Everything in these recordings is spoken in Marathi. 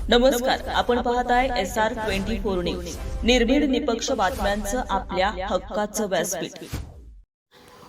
नमस्कार, आपण पाहताय SR24 न्यूज. निर्भीड निपक्ष बातम्यांचं आपल्या हक्काचं व्यासपीठ.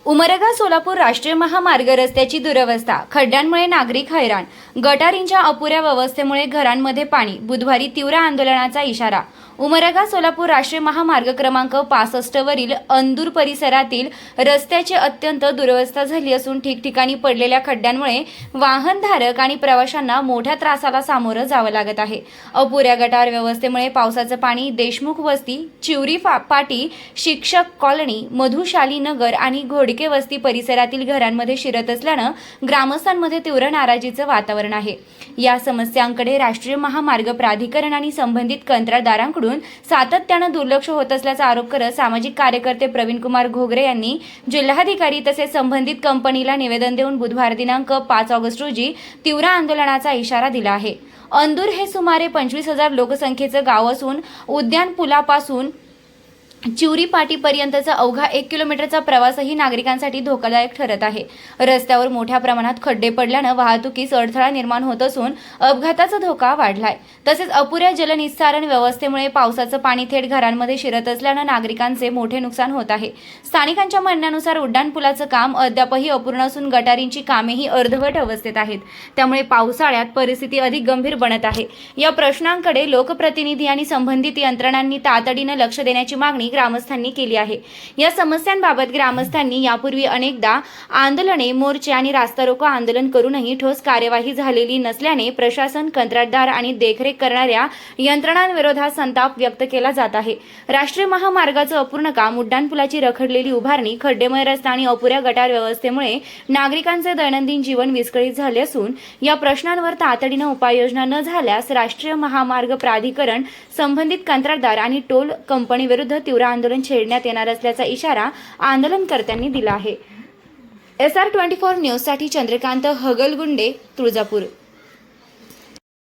उमरगा सोलापूर राष्ट्रीय महामार्ग रस्त्याची दुरवस्था, खड्ड्यांमुळे नागरिक हैराण, गटारींच्या अपुऱ्या व्यवस्थेमुळे घरांमध्ये पाणी. बुधवारी तीव्र आंदोलनाचा इशारा. उमरगा सोलापूर राष्ट्रीय महामार्ग क्रमांक 65 वरील अंदूर परिसरातील रस्त्याची अत्यंत दुरवस्था झाली असून ठिकठिकाणी पडलेल्या खड्ड्यांमुळे वाहनधारक आणि प्रवाशांना मोठ्या त्रासाला सामोरं जावं लागत आहे. अपुऱ्या गटार व्यवस्थेमुळे पावसाचं पाणी देशमुख वस्ती, चिवरी पाटी, शिक्षक कॉलनी, मधुशाली नगर आणि घोडके वस्ती परिसरातील घरांमध्ये शिरत असल्यानं ग्रामस्थांमध्ये तीव्र नाराजीचं वातावरण आहे. या समस्यांकडे राष्ट्रीय महामार्ग प्राधिकरण आणि संबंधित कंत्राटदारांकडून सातत्यानं दुर्लक्ष होत असल्याचा आरोप करत सामाजिक कार्यकर्ते प्रवीणकुमार घोगरे यांनी जिल्हाधिकारी तसेच संबंधित कंपनीला निवेदन देऊन बुधवार दिनांक 5 ऑगस्ट रोजी तीव्र आंदोलनाचा इशारा दिला आहे. अंदूर हे सुमारे 25,000 लोकसंख्येचं गाव असून उद्यान पुलापासून चिवरी पाटीपर्यंतचा अवघा 1 किलोमीटरचा प्रवासही नागरिकांसाठी धोकादायक ठरत आहे. रस्त्यावर मोठ्या प्रमाणात खड्डे पडल्यानं वाहतुकीस अडथळा निर्माण होत असून अपघाताचा धोका वाढलाय. तसेच अपुऱ्या जलनिस्सारण व्यवस्थेमुळे पावसाचं पाणी थेट घरांमध्ये शिरत असल्यानं नागरिकांचे मोठे नुकसान होत आहे. स्थानिकांच्या म्हणण्यानुसार उड्डाणपुलाचं काम अद्यापही अपूर्ण असून गटारींची कामेही अर्धवट अवस्थेत आहेत. त्यामुळे पावसाळ्यात परिस्थिती अधिक गंभीर बनत आहे. या प्रश्नांकडे लोकप्रतिनिधी आणि संबंधित यंत्रणांनी तातडीनं लक्ष देण्याची मागणी ग्रामस्थांनी केली आहे. या समस्यांबाबत ग्रामस्थांनी यापूर्वी अनेकदा आंदोलने, मोर्चे आणि रास्ता रोको आंदोलन करूनही ठोस कार्यवाही झालेली नसल्याने प्रशासन, कंत्राटदार आणि देखरेख करणाऱ्या यंत्रणांविरोधात संताप व्यक्त केला जात आहे. राष्ट्रीय महामार्गाचं अपूर्ण काम, उड्डाणपुलाची रखडलेली उभारणी, खड्डेमय रस्ता आणि अपुऱ्या गटार व्यवस्थेमुळे नागरिकांचे दैनंदिन जीवन विस्कळीत झाले असून या प्रश्नांवर तातडीनं उपाययोजना न झाल्यास राष्ट्रीय महामार्ग प्राधिकरण, संबंधित कंत्राटदार आणि टोल कंपनीविरुद्ध तीव्र आंदोलन छेडण्यात येणार असल्याचा इशारा आंदोलनकर्त्यांनी दिला आहे. SR24 न्यूजसाठी चंद्रकांत हगलगुंडे, तुळजापूर.